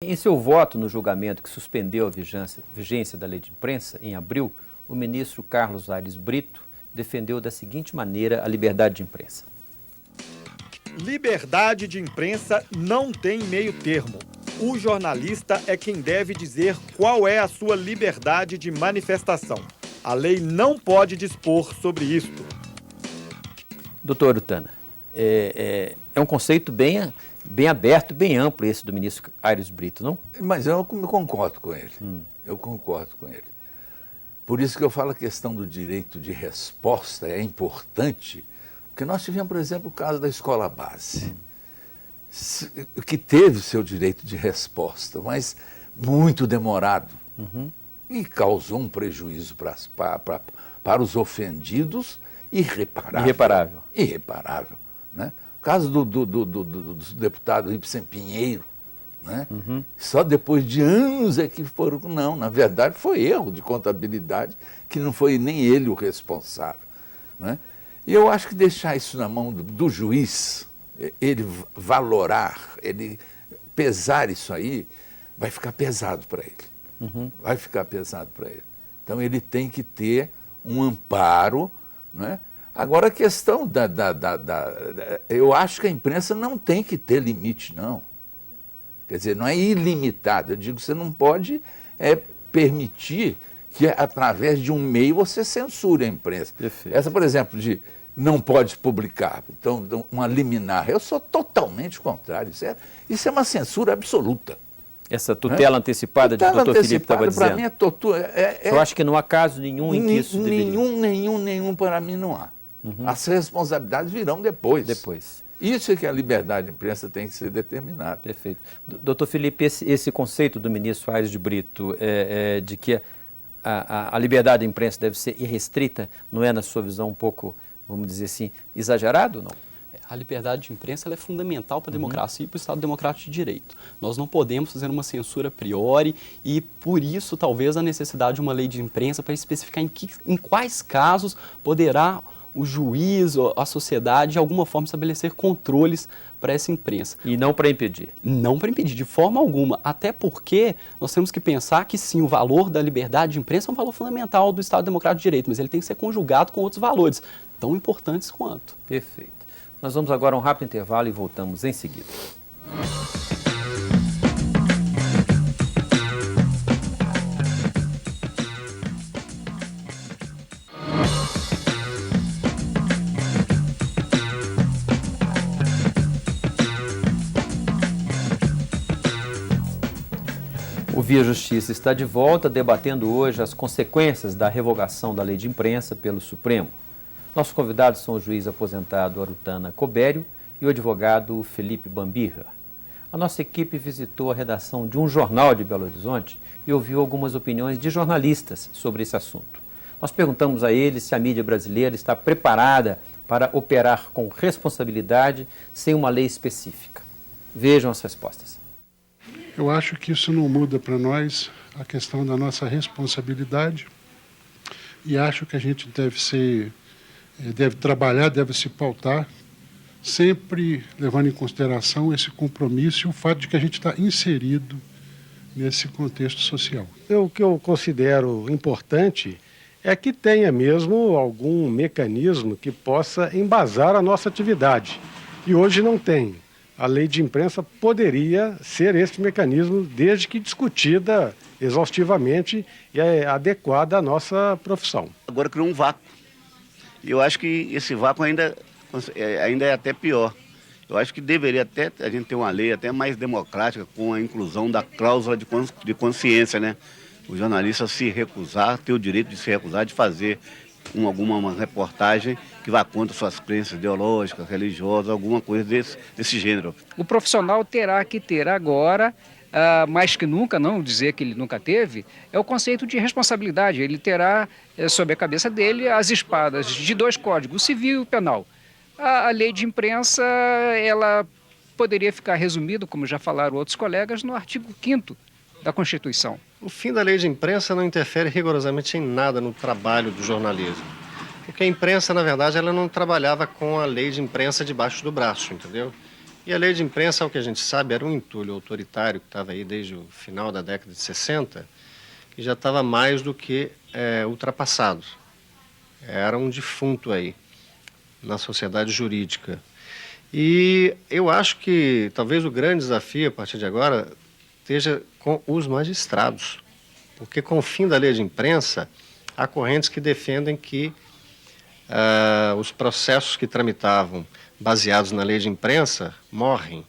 Em seu voto no julgamento que suspendeu a vigência da lei de imprensa, em abril, o ministro Carlos Aires Brito defendeu da seguinte maneira a liberdade de imprensa. Liberdade de imprensa não tem meio termo. O jornalista é quem deve dizer qual é a sua liberdade de manifestação. A lei não pode dispor sobre isto. Doutor Arutana, é um conceito bem aberto, bem amplo esse do ministro Aires Brito, não? Mas eu concordo com ele. Eu concordo com ele. Por isso que eu falo a questão do direito de resposta é importante, porque nós tivemos, por exemplo, o caso da escola base, que teve seu direito de resposta, mas muito demorado, e causou um prejuízo para os ofendidos irreparável. Irreparável. Né? O caso do deputado Ibsen Pinheiro, né? Só depois de anos é que foram... Não, na verdade foi erro de contabilidade, que não foi nem ele o responsável. Né? E eu acho que deixar isso na mão do juiz, ele valorar, ele pesar isso aí, vai ficar pesado para ele. Vai ficar pesado para ele. Então ele tem que ter um amparo, né? Agora a questão eu acho que a imprensa não tem que ter limite, não. Quer dizer, não é ilimitado. Eu digo que você não pode permitir que através de um meio você censure a imprensa. Perfeito. Essa, por exemplo, de não pode publicar, então uma liminar, eu sou totalmente contrário. Isso é uma censura absoluta. Essa tutela antecipada de doutor Felipe estava dizendo. Para mim é tortura. Eu acho que não há caso nenhum em que isso deveria. Nenhum para mim não há. As responsabilidades virão depois. Isso é que a liberdade de imprensa tem que ser determinada. Perfeito. Doutor Felipe, esse conceito do ministro Aires de Brito de que a liberdade de imprensa deve ser irrestrita, não é, na sua visão, um pouco, vamos dizer assim, exagerado ou não? A liberdade de imprensa ela é fundamental para a democracia e para o Estado Democrático de Direito. Nós não podemos fazer uma censura a priori e, por isso, talvez a necessidade de uma lei de imprensa para especificar em quais casos poderá o juiz ou a sociedade, de alguma forma, estabelecer controles para essa imprensa. E não para impedir? Não para impedir, de forma alguma. Até porque nós temos que pensar que, sim, o valor da liberdade de imprensa é um valor fundamental do Estado Democrático de Direito, mas ele tem que ser conjugado com outros valores, tão importantes quanto. Perfeito. Nós vamos agora a um rápido intervalo e voltamos em seguida. O Via Justiça está de volta, debatendo hoje as consequências da revogação da lei de imprensa pelo Supremo. Nossos convidados são o juiz aposentado Arutana Cobério e o advogado Felipe Bambirra. A nossa equipe visitou a redação de um jornal de Belo Horizonte e ouviu algumas opiniões de jornalistas sobre esse assunto. Nós perguntamos a eles se a mídia brasileira está preparada para operar com responsabilidade sem uma lei específica. Vejam as respostas. Eu acho que isso não muda para nós a questão da nossa responsabilidade e acho que a gente deve trabalhar, deve se pautar, sempre levando em consideração esse compromisso e o fato de que a gente está inserido nesse contexto social. O que eu considero importante é que tenha mesmo algum mecanismo que possa embasar a nossa atividade. E hoje não tem. A lei de imprensa poderia ser esse mecanismo, desde que discutida exaustivamente e adequada à nossa profissão. Agora criou um vácuo. E eu acho que esse vácuo ainda é até pior. Eu acho que deveria até a gente ter uma lei até mais democrática, com a inclusão da cláusula de consciência, né? O jornalista se recusar, ter o direito de se recusar de fazer alguma reportagem que vá contra suas crenças ideológicas, religiosas, alguma coisa desse gênero. O profissional terá que ter agora, mais que nunca, não dizer que ele nunca teve, é o conceito de responsabilidade. Ele terá sob a cabeça dele as espadas de dois códigos, o civil e o penal. A lei de imprensa, ela poderia ficar resumida, como já falaram outros colegas, no artigo 5º da Constituição. O fim da lei de imprensa não interfere rigorosamente em nada no trabalho do jornalismo. Porque a imprensa, na verdade, ela não trabalhava com a lei de imprensa debaixo do braço, entendeu? E a lei de imprensa, ao que a gente sabe, era um entulho autoritário que estava aí desde o final da década de 60, que já estava mais do que ultrapassado. Era um defunto aí na sociedade jurídica. E eu acho que talvez o grande desafio a partir de agora esteja com os magistrados, porque com o fim da lei de imprensa, há correntes que defendem que os processos que tramitavam baseados na lei de imprensa morrem.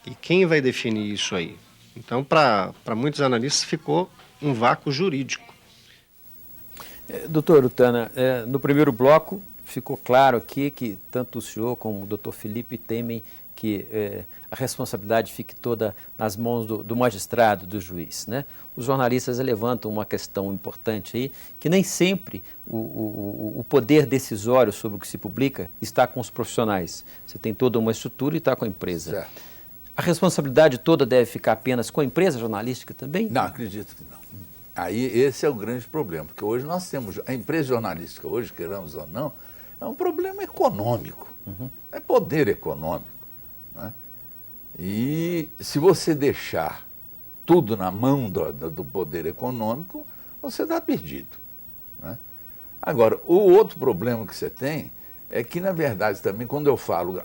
E quem vai definir isso aí? Então, para muitos analistas, ficou um vácuo jurídico. Doutor Arutana, no primeiro bloco ficou claro aqui que tanto o senhor como o doutor Felipe temem que a responsabilidade fique toda nas mãos do magistrado, do juiz, né? Os jornalistas levantam uma questão importante aí, que nem sempre o poder decisório sobre o que se publica está com os profissionais. Você tem toda uma estrutura e está com a empresa. Certo. A responsabilidade toda deve ficar apenas com a empresa jornalística também? Não, acredito que não. Aí esse é o grande problema, porque hoje nós temos, a empresa jornalística hoje, queiramos ou não, é um problema econômico, é poder econômico. Né? E se você deixar tudo na mão do poder econômico, você está perdido. Né? Agora, o outro problema que você tem é que, na verdade, também, quando eu falo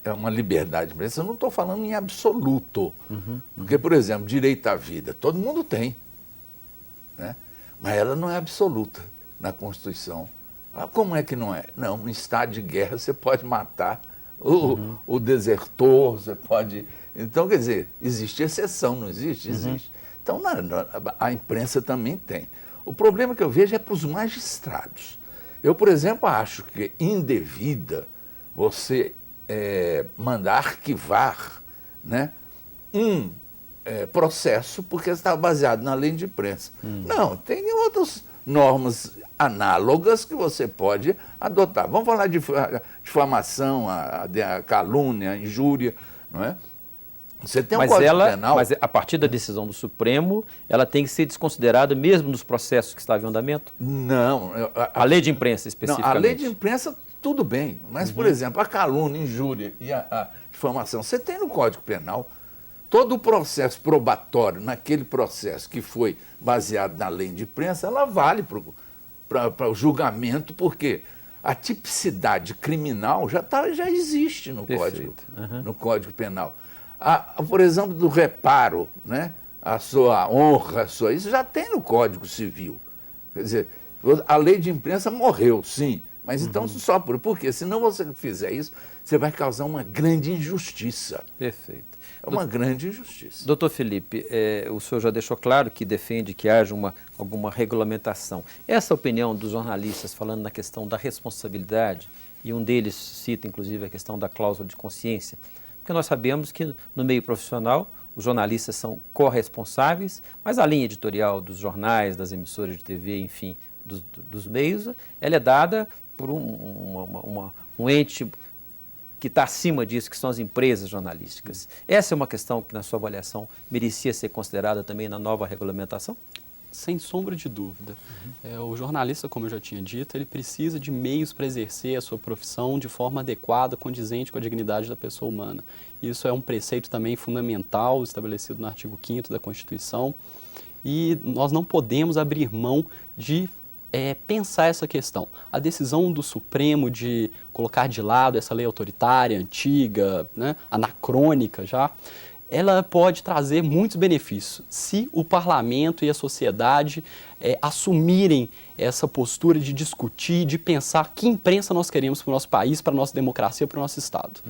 é uma liberdade de imprensa, eu não estou falando em absoluto. Porque, por exemplo, direito à vida, todo mundo tem. Né? Mas ela não é absoluta na Constituição. Como é que não é? Não, no estado de guerra você pode matar o desertor, você pode... Então, quer dizer, existe exceção, não existe? Existe. Então, a imprensa também tem. O problema que eu vejo é para os magistrados. Eu, por exemplo, acho que é indevida você mandar arquivar, né, um processo porque está baseado na lei de imprensa. Não, tem outras normas análogas que você pode adotar. Vamos falar de difamação, a calúnia, a injúria, não é? Você tem um Código Penal... Mas a partir da decisão do Supremo, ela tem que ser desconsiderada mesmo nos processos que estavam em andamento? Não. A lei de imprensa, especificamente. Não, a lei de imprensa, tudo bem. Mas, por exemplo, a calúnia, a injúria e a difamação, você tem no Código Penal todo o processo probatório, naquele processo que foi baseado na lei de imprensa, ela vale para o julgamento, porque a tipicidade criminal já existe no Código Penal. Por exemplo, do reparo, né? A sua honra, isso já tem no Código Civil. Quer dizer, a lei de imprensa morreu, sim, mas então só porque se não você fizer isso, você vai causar uma grande injustiça. Perfeito. É uma grande injustiça. Doutor Felipe, o senhor já deixou claro que defende que haja alguma regulamentação. Essa opinião dos jornalistas falando na questão da responsabilidade, e um deles cita inclusive a questão da cláusula de consciência, porque nós sabemos que no meio profissional os jornalistas são corresponsáveis, mas a linha editorial dos jornais, das emissoras de TV, enfim, dos meios, ela é dada por um ente que está acima disso, que são as empresas jornalísticas. Essa é uma questão que, na sua avaliação, merecia ser considerada também na nova regulamentação? Sem sombra de dúvida. O jornalista, como eu já tinha dito, ele precisa de meios para exercer a sua profissão de forma adequada, condizente com a dignidade da pessoa humana. Isso é um preceito também fundamental, estabelecido no artigo 5º da Constituição, e nós não podemos abrir mão de pensar essa questão. A decisão do Supremo de colocar de lado essa lei autoritária, antiga, né, anacrônica já, ela pode trazer muitos benefícios se o parlamento e a sociedade assumirem essa postura de discutir, de pensar que imprensa nós queremos para o nosso país, para a nossa democracia, para o nosso Estado.